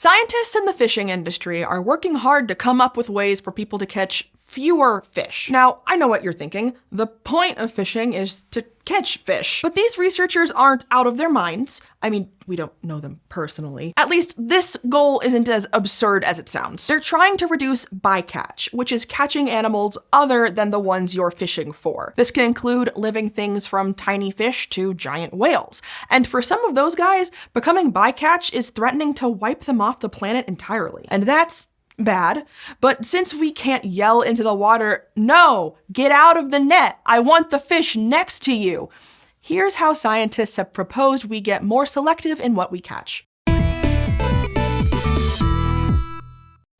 Scientists in the fishing industry are working hard to come up with ways for people to catch fewer fish. Now, I know what you're thinking. The point of fishing is to catch fish. But these researchers aren't out of their minds. I mean, we don't know them personally. At least this goal isn't as absurd as it sounds. They're trying to reduce bycatch, which is catching animals other than the ones you're fishing for. This can include living things from tiny fish to giant whales. And for some of those guys, becoming bycatch is threatening to wipe them off the planet entirely. And that's bad. But since we can't yell into the water, "No, get out of the net, I want the fish next to you," here's how scientists have proposed we get more selective in what we catch.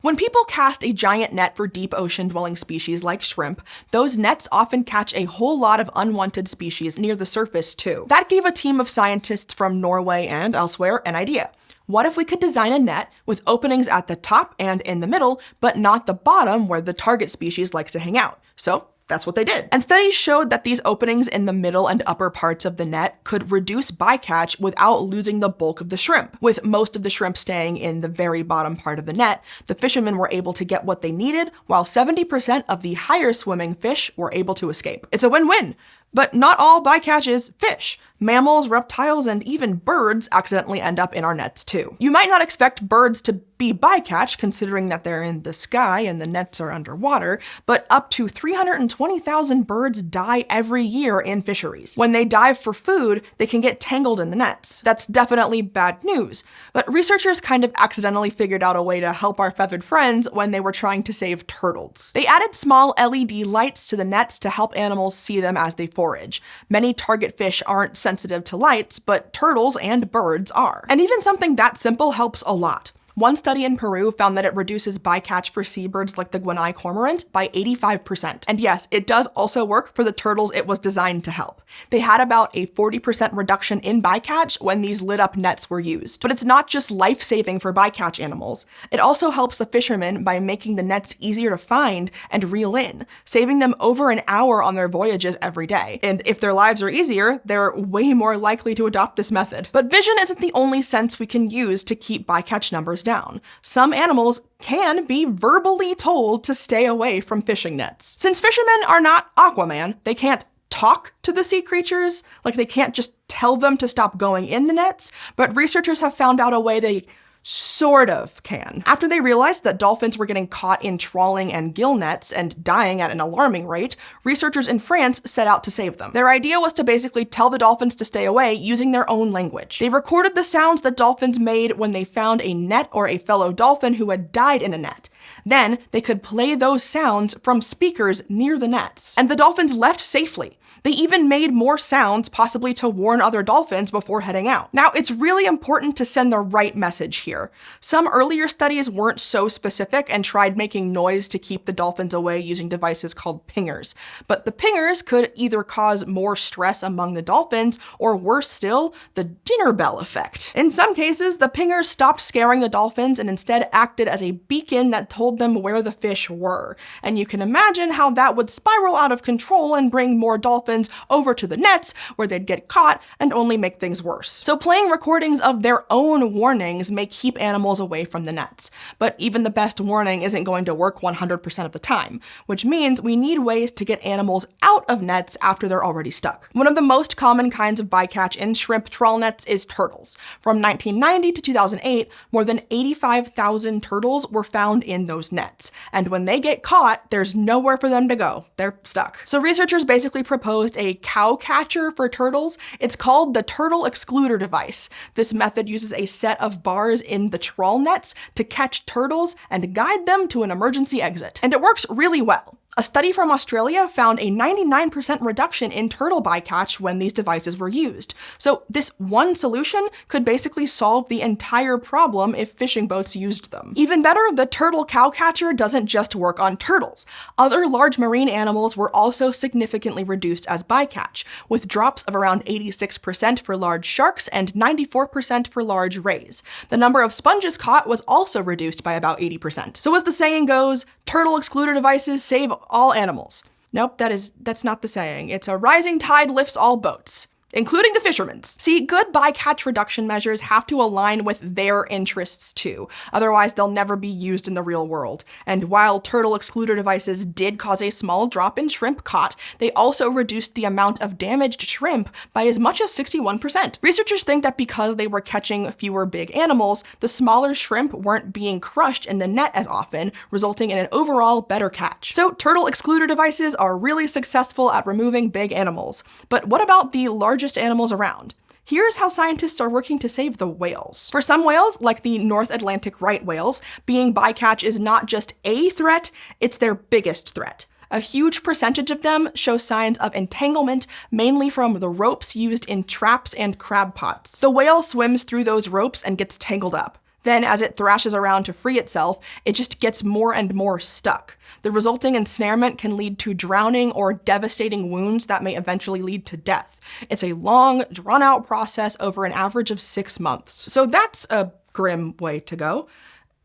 When people cast a giant net for deep ocean-dwelling species like shrimp, those nets often catch a whole lot of unwanted species near the surface too. That gave a team of scientists from Norway and elsewhere an idea. What if we could design a net with openings at the top and in the middle, but not the bottom where the target species likes to hang out? So that's what they did. And studies showed that these openings in the middle and upper parts of the net could reduce bycatch without losing the bulk of the shrimp. With most of the shrimp staying in the very bottom part of the net, the fishermen were able to get what they needed, while 70% of the higher swimming fish were able to escape. It's a win-win. But not all bycatch is fish. Mammals, reptiles, and even birds accidentally end up in our nets too. You might not expect birds to be bycatch, considering that they're in the sky and the nets are underwater, but up to 320,000 birds die every year in fisheries. When they dive for food, they can get tangled in the nets. That's definitely bad news, but researchers kind of accidentally figured out a way to help our feathered friends when they were trying to save turtles. They added small LED lights to the nets to help animals see them as they forage. Many target fish aren't sensitive to lights, but turtles and birds are. And even something that simple helps a lot. One study in Peru found that it reduces bycatch for seabirds like the Guanay cormorant by 85%. And yes, it does also work for the turtles it was designed to help. They had about a 40% reduction in bycatch when these lit up nets were used. But it's not just life-saving for bycatch animals. It also helps the fishermen by making the nets easier to find and reel in, saving them over an hour on their voyages every day. And if their lives are easier, they're way more likely to adopt this method. But vision isn't the only sense we can use to keep bycatch numbers down. Some animals can be verbally told to stay away from fishing nets. Since fishermen are not Aquaman, they can't talk to the sea creatures, like they can't just tell them to stop going in the nets, but researchers have found out a way they sort of can. After they realized that dolphins were getting caught in trawling and gill nets and dying at an alarming rate, researchers in France set out to save them. Their idea was to basically tell the dolphins to stay away using their own language. They recorded the sounds that dolphins made when they found a net or a fellow dolphin who had died in a net. Then they could play those sounds from speakers near the nets. And the dolphins left safely. They even made more sounds, possibly to warn other dolphins before heading out. Now, it's really important to send the right message here. Some earlier studies weren't so specific and tried making noise to keep the dolphins away using devices called pingers. But the pingers could either cause more stress among the dolphins, or worse still, the dinner bell effect. In some cases, the pingers stopped scaring the dolphins and instead acted as a beacon that told them where the fish were. And you can imagine how that would spiral out of control and bring more dolphins over to the nets where they'd get caught and only make things worse. So playing recordings of their own warnings may keep animals away from the nets. But even the best warning isn't going to work 100% of the time, which means we need ways to get animals out of nets after they're already stuck. One of the most common kinds of bycatch in shrimp trawl nets is turtles. From 1990 to 2008, more than 85,000 turtles were found in those nets. And when they get caught, there's nowhere for them to go. They're stuck. So researchers basically proposed a cow catcher for turtles. It's called the turtle excluder device. This method uses a set of bars in the trawl nets to catch turtles and guide them to an emergency exit. And it works really well. A study from Australia found a 99% reduction in turtle bycatch when these devices were used. So this one solution could basically solve the entire problem if fishing boats used them. Even better, the turtle cow catcher doesn't just work on turtles. Other large marine animals were also significantly reduced as bycatch, with drops of around 86% for large sharks and 94% for large rays. The number of sponges caught was also reduced by about 80%. So as the saying goes, turtle excluder devices save all animals. Nope, that's not the saying. It's a rising tide lifts all boats. including the fishermen's. See, good bycatch reduction measures have to align with their interests too, otherwise they'll never be used in the real world. And while turtle excluder devices did cause a small drop in shrimp caught, they also reduced the amount of damaged shrimp by as much as 61%. Researchers think that because they were catching fewer big animals, the smaller shrimp weren't being crushed in the net as often, resulting in an overall better catch. So turtle excluder devices are really successful at removing big animals. But what about the largest animals around? Here's how scientists are working to save the whales. For some whales, like the North Atlantic right whales, being bycatch is not just a threat, it's their biggest threat. A huge percentage of them show signs of entanglement, mainly from the ropes used in traps and crab pots. The whale swims through those ropes and gets tangled up. Then, as it thrashes around to free itself, it just gets more and more stuck. The resulting ensnarement can lead to drowning or devastating wounds that may eventually lead to death. It's a long, drawn-out process over an average of 6 months. So that's a grim way to go.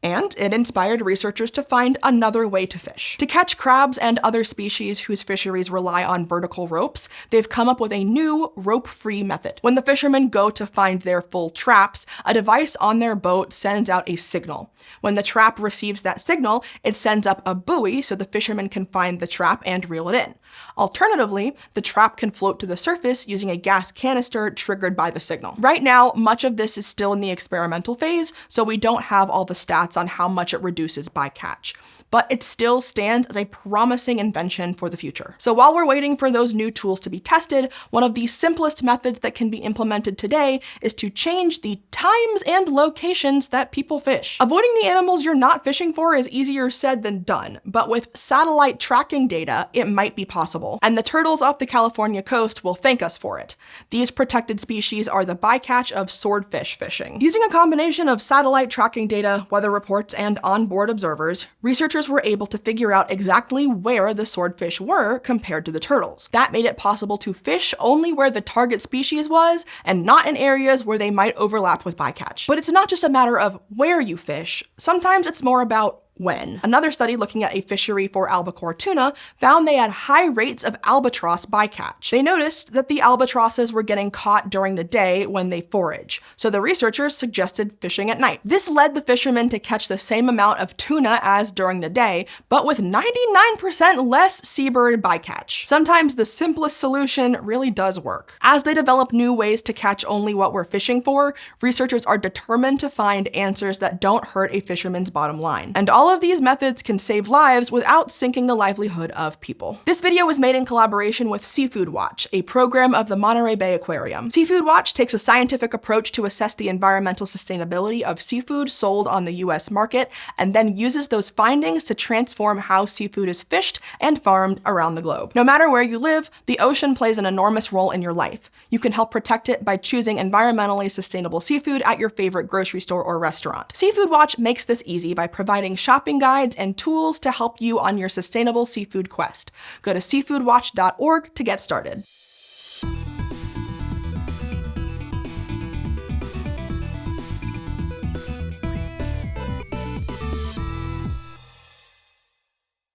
And it inspired researchers to find another way to fish. To catch crabs and other species whose fisheries rely on vertical ropes, they've come up with a new rope-free method. When the fishermen go to find their full traps, a device on their boat sends out a signal. When the trap receives that signal, it sends up a buoy so the fishermen can find the trap and reel it in. Alternatively, the trap can float to the surface using a gas canister triggered by the signal. Right now, much of this is still in the experimental phase, so we don't have all the stats on how much it reduces bycatch. But it still stands as a promising invention for the future. So while we're waiting for those new tools to be tested, one of the simplest methods that can be implemented today is to change the times and locations that people fish. Avoiding the animals you're not fishing for is easier said than done, but with satellite tracking data, it might be possible. And the turtles off the California coast will thank us for it. These protected species are the bycatch of swordfish fishing. Using a combination of satellite tracking data, weather reports, and onboard observers, researchers were able to figure out exactly where the swordfish were compared to the turtles. That made it possible to fish only where the target species was, and not in areas where they might overlap with bycatch. But it's not just a matter of where you fish, sometimes it's more about when. Another study looking at a fishery for albacore tuna found they had high rates of albatross bycatch. They noticed that the albatrosses were getting caught during the day when they forage, so the researchers suggested fishing at night. This led the fishermen to catch the same amount of tuna as during the day, but with 99% less seabird bycatch. Sometimes the simplest solution really does work. As they develop new ways to catch only what we're fishing for, researchers are determined to find answers that don't hurt a fisherman's bottom line. And all of these methods can save lives without sinking the livelihood of people. This video was made in collaboration with Seafood Watch, a program of the Monterey Bay Aquarium. Seafood Watch takes a scientific approach to assess the environmental sustainability of seafood sold on the US market, and then uses those findings to transform how seafood is fished and farmed around the globe. No matter where you live, the ocean plays an enormous role in your life. You can help protect it by choosing environmentally sustainable seafood at your favorite grocery store or restaurant. Seafood Watch makes this easy by providing shopping guides and tools to help you on your sustainable seafood quest. Go to seafoodwatch.org to get started.